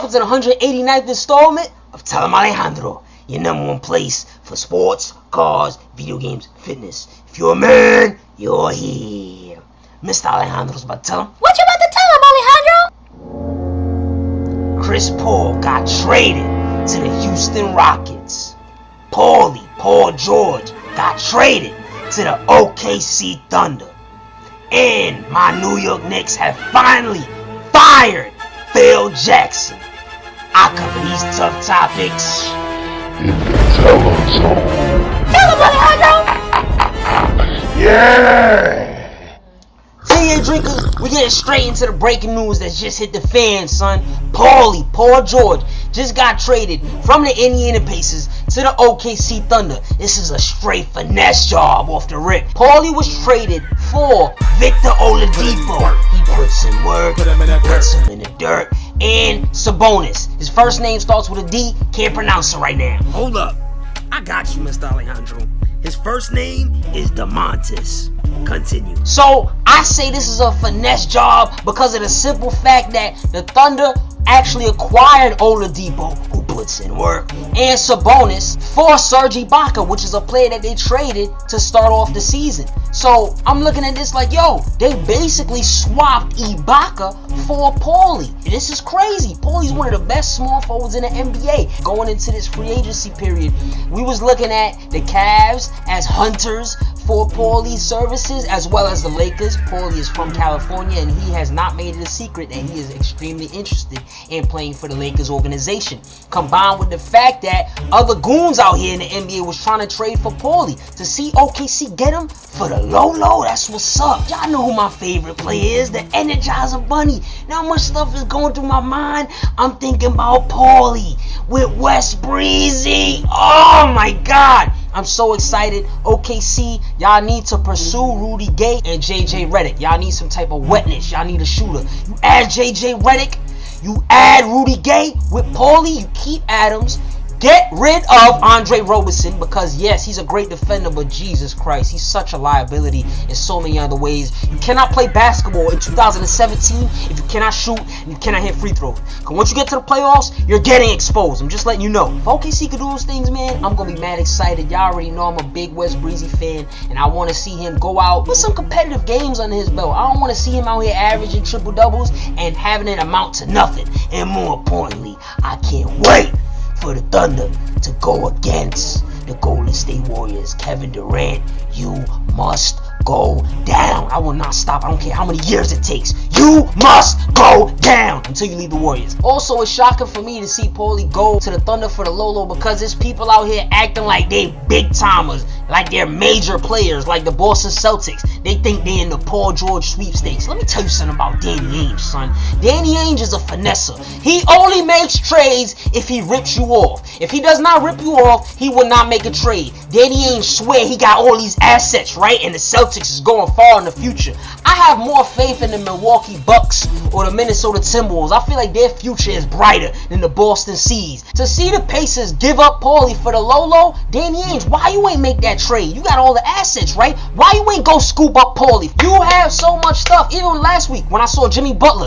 welcome to the 189th installment of Tell Em Alejandro, your number one place for sports, cars, video games, fitness. If you're a man, you're here. Mr. Alejandro's about to tell him. What you about to tell him, Alejandro? Chris Paul got traded to the Houston Rockets. Paul George got traded to the OKC Thunder. And my New York Knicks have finally fired Phil Jackson. I cover these tough topics. Tell him so. Tell him, Alejandro! Yeah! Hey, drinkers, we getting straight into the breaking news that just hit the fan, son. Paul George just got traded from the Indiana Pacers to the OKC Thunder. This is a straight finesse job off the rip. Pauly was traded for Victor Oladipo. He puts in work, puts him in the dirt. And Sabonis. His first name starts with a D. Can't pronounce it right now. Hold up. I got you, Mr. Alejandro. His first name is Domantas. Continue. So, I say this is a finesse job because of the simple fact that the Thunder actually acquired Oladipo, who puts in work, and Sabonis for Serge Ibaka, which is a player that they traded to start off the season. So I'm looking at this like, yo, they basically swapped Ibaka for Pauly. This is crazy. Pauly's one of the best small forwards in the NBA. Going into this free agency period, we was looking at the Cavs as hunters for Pauly's services, as well as the Lakers. Pauly is from California, and he has not made it a secret that he is extremely interested in playing for the Lakers organization. Combined with the fact that other goons out here in the NBA was trying to trade for Pauly. To see OKC get him for the low, that's what's up. Y'all know who my favorite player is, the Energizer Bunny. Now much stuff is going through my mind. I'm thinking about Pauly with WestBreezy. Oh my God. I'm so excited. OKC, y'all need to pursue Rudy Gay and JJ Redick. Y'all need some type of wetness. Y'all need a shooter. You add JJ Redick, you add Rudy Gay with Pauly, you keep Adams. Get rid of Andre Roberson because, yes, he's a great defender, but Jesus Christ, he's such a liability in so many other ways. You cannot play basketball in 2017 if you cannot shoot and you cannot hit free throws. Because once you get to the playoffs, you're getting exposed. I'm just letting you know. If OKC could do those things, man, I'm going to be mad excited. Y'all already know I'm a big WestBreezy fan, and I want to see him go out with some competitive games under his belt. I don't want to see him out here averaging triple-doubles and having it amount to nothing. And more importantly, I can't wait for the Thunder to go against the Golden State Warriors. Kevin Durant, you must go down. I will not stop. I don't care how many years it takes. You must go down until you leave the Warriors. Also, it's shocking for me to see Pauly go to the Thunder for the Lolo because there's people out here acting like they big timers, like they're major players, like the Boston Celtics. They think they're in the Paul George sweepstakes. Let me tell you something about Danny Ainge, son. Danny Ainge is a finesser. He only makes trades if he rips you off. If he does not rip you off, he will not make a trade. Danny Ainge swear he got all these assets, right? And the Celtics is going far in the future. I have more faith in the Milwaukee Bucks or the Minnesota Timberwolves. I feel like their future is brighter than the Boston Seas. To see the Pacers give up Pauly for the Lolo, Danny Ainge, why you ain't make that trade? You got all the assets, right? Why you ain't go scoop up Pauly? You have so much stuff. Even last week when I saw Jimmy Butt,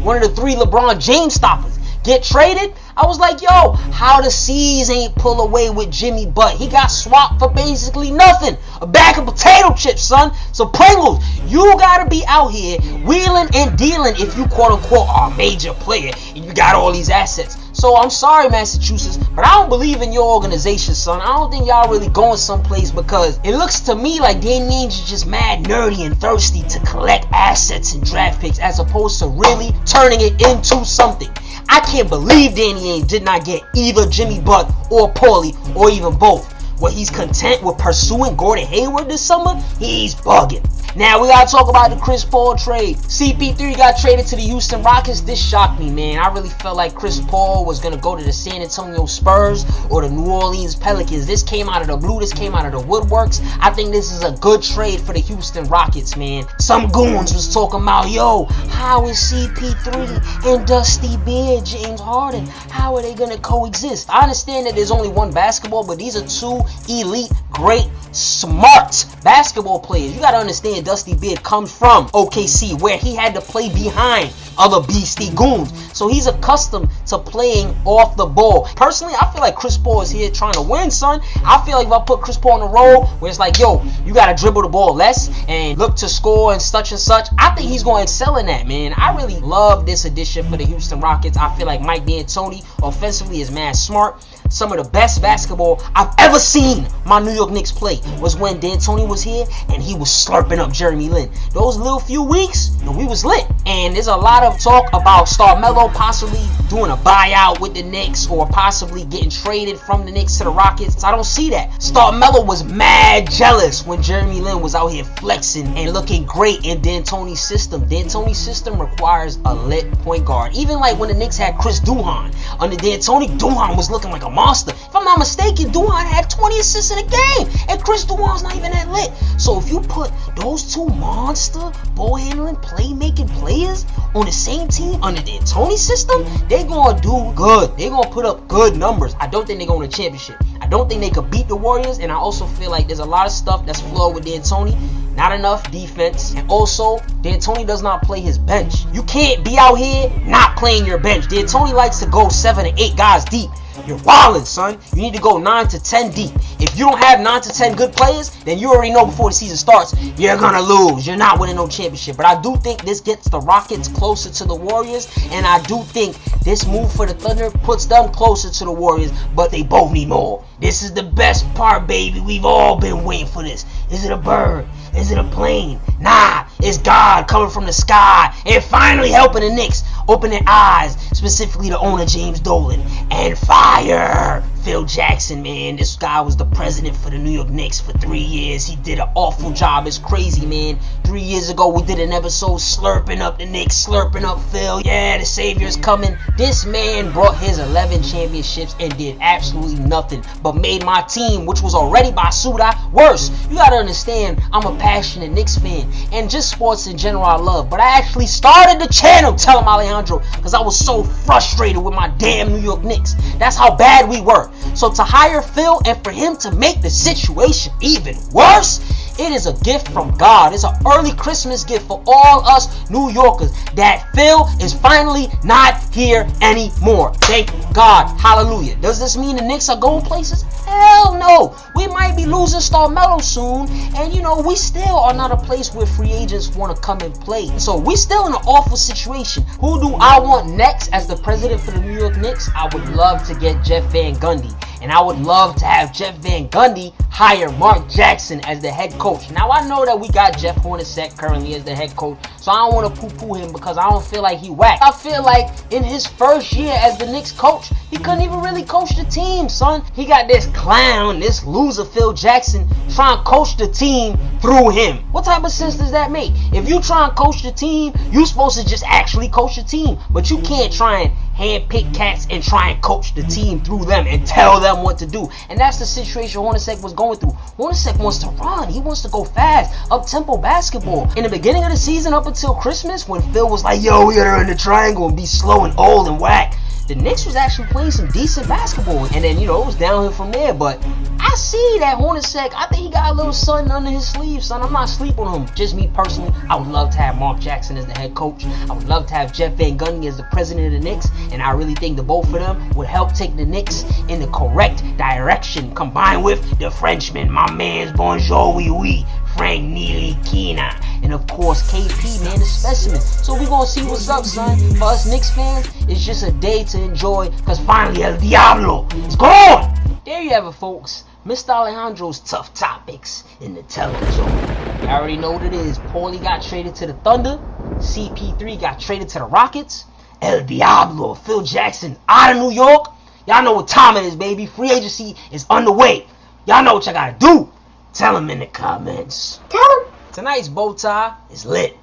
one of the 3 LeBron James stoppers, get traded, I was like, yo, how the C's ain't pull away with Jimmy Butt? He got swapped for basically nothing. A bag of potato chips, son. So Pringles, you gotta be out here wheeling and dealing if you quote unquote are a major player and you got all these assets. So I'm sorry, Massachusetts, but I don't believe in your organization, son. I don't think y'all really going someplace because it looks to me like Danny Ainge is just mad nerdy and thirsty to collect assets and draft picks as opposed to really turning it into something. I can't believe Danny Ainge did not get either Jimmy Butt or Pauly or even both. What he's content with pursuing Gordon Hayward this summer, he's bugging. Now we gotta talk about the Chris Paul trade. CP3 got traded to the Houston Rockets. This shocked me, man. I really felt like Chris Paul was gonna go to the San Antonio Spurs or the New Orleans Pelicans. This came out of the blue. This came out of the woodworks. I think this is a good trade for the Houston Rockets, man. Some goons was talking about, yo, how is CP3 and Dusty Beard, James Harden, how are they gonna coexist? I understand that there's only one basketball, but these are 2 elite great, smart basketball players. You gotta understand, Dusty Beard comes from OKC, where he had to play behind other beastie goons. So he's accustomed to playing off the ball. Personally, I feel like Chris Paul is here trying to win, son. I feel like if I put Chris Paul on the roll, where it's like, yo, you gotta dribble the ball less and look to score and such, I think he's gonna excel in that, man. I really love this addition for the Houston Rockets. I feel like Mike D'Antoni offensively is mad smart. Some of the best basketball I've ever seen my New York Knicks play was when D'Antoni was here and he was slurping up Jeremy Lin. Those little few weeks, we was lit. And there's a lot of talk about Starmelo possibly doing a buyout with the Knicks or possibly getting traded from the Knicks to the Rockets. I don't see that. Starmelo was mad jealous when Jeremy Lin was out here flexing and looking great in D'Antoni's system. D'Antoni's system requires a lit point guard. Even like when the Knicks had Chris Duhon. Under D'Antoni, Duhon was looking like a monster. If I'm not mistaken, Duhon had 20 assists in a game, and Chris Duhon's not even that lit. So if you put those two monster ball handling, playmaking players on the same team under the D'Antoni system, they're gonna do good. They're gonna put up good numbers. I don't think they're going to championship. I don't think they could beat the Warriors, and I also feel like there's a lot of stuff that's flawed with D'Antoni. Not enough defense, and also D'Antoni does not play his bench. You can't be out here not playing your bench. D'Antoni likes to go 7 to 8 guys deep. You're wildin', son. You need to go 9 to 10 deep. If you don't have 9 to 10 good players, then you already know before the season starts, you're gonna lose. You're not winning no championship. But I do think this gets the Rockets closer to the Warriors, and I do think this move for the Thunder puts them closer to the Warriors, but they both need more. This is the best part, baby. We've all been waiting for this. Is it a bird? Is it a plane? Nah, it's God coming from the sky and finally helping the Knicks open their eyes, specifically the owner James Dolan, and fire Phil Jackson, man. This guy was the president for the New York Knicks for 3 years. He did an awful job. It's crazy, man. 3 years ago, we did an episode slurping up the Knicks, slurping up Phil. Yeah, the savior's coming. This man brought his 11 championships and did absolutely nothing but made my team, which was already Basuda, worse. You gotta understand, I'm a passionate Knicks fan, and just sports in general I love. But I actually started the channel, tell Em Alejandro, because I was so frustrated with my damn New York Knicks. That's how bad we were. So to hire Phil and for him to make the situation even worse, it is a gift from God. It's an early Christmas gift for all us New Yorkers that Phil is finally not here anymore. Thank God. Hallelujah. Does this mean the Knicks are going places? Hell no. We might be losing Starmelo soon. And we still are not a place where free agents want to come and play. So we still in an awful situation. Who do I want next as the president for the New York Knicks? I would love to get Jeff Van Gundy. And I would love to have Jeff Van Gundy hire Mark Jackson as the head coach. Now, I know that we got Jeff Hornacek currently as the head coach, so I don't want to poo-poo him because I don't feel like he whack. I feel like in his first year as the Knicks coach, he couldn't even really coach the team, son. He got this clown, this loser Phil Jackson trying to coach the team through him. What type of sense does that make? If you try and coach the team, you supposed to just actually coach the team. But you can't try and handpick cats and try and coach the team through them and tell them what to do. And that's the situation Hornacek was going through. Hornacek wants to run. He wants to go fast. Up-tempo basketball. In the beginning of the season up until Christmas, when Phil was like, yo, we gotta run the triangle and be slow and old and whack, the Knicks was actually playing some decent basketball. And then, it was downhill from there. But I see that Hornacek, I think he got a little something under his sleeve, son. I'm not sleeping on him. Just me personally, I would love to have Mark Jackson as the head coach. I would love to have Jeff Van Gundy as the president of the Knicks. And I really think the both of them would help take the Knicks in the correct direction, combined with the Frenchman, my man's Bonjour, oui, oui, Frank Ntilikina, and of course KP, man, the specimen. So we gonna see what's up, son. For us Knicks fans, it's just a day to enjoy, because finally El Diablo is gone. There you have it, folks. Mr. Alejandro's tough topics in the Telling Zone. You already know what it is. Pauly got traded to the Thunder. CP3 got traded to the Rockets. El Diablo, Phil Jackson out of New York. Y'all know what time it is, baby. Free agency is underway. Y'all know what y'all gotta do. Tell them in the comments. Tell them. Tonight's bow tie is lit.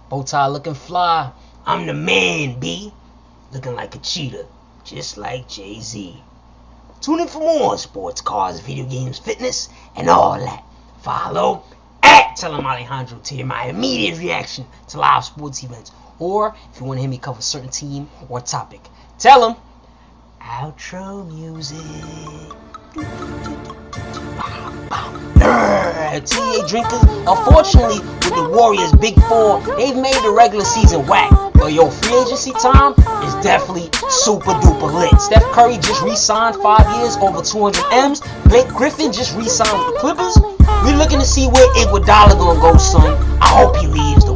Bow tie looking fly. I'm the man, B. Looking like a cheetah, just like Jay-Z. Tune in for more sports, cars, video games, fitness, and all that. Follow at Tell Em Alejandro to hear my immediate reaction to live sports events. Or if you want to hear me cover a certain team or topic, tell them. Outro music. TA drinkers, unfortunately, with the Warriors' Big Four, they've made the regular season whack. But yo, free agency time is definitely super duper lit. Steph Curry just re-signed 5 years, over 200 M's. Blake Griffin just re-signed with the Clippers. We're looking to see where Iguodala gonna go, son. I hope he leaves.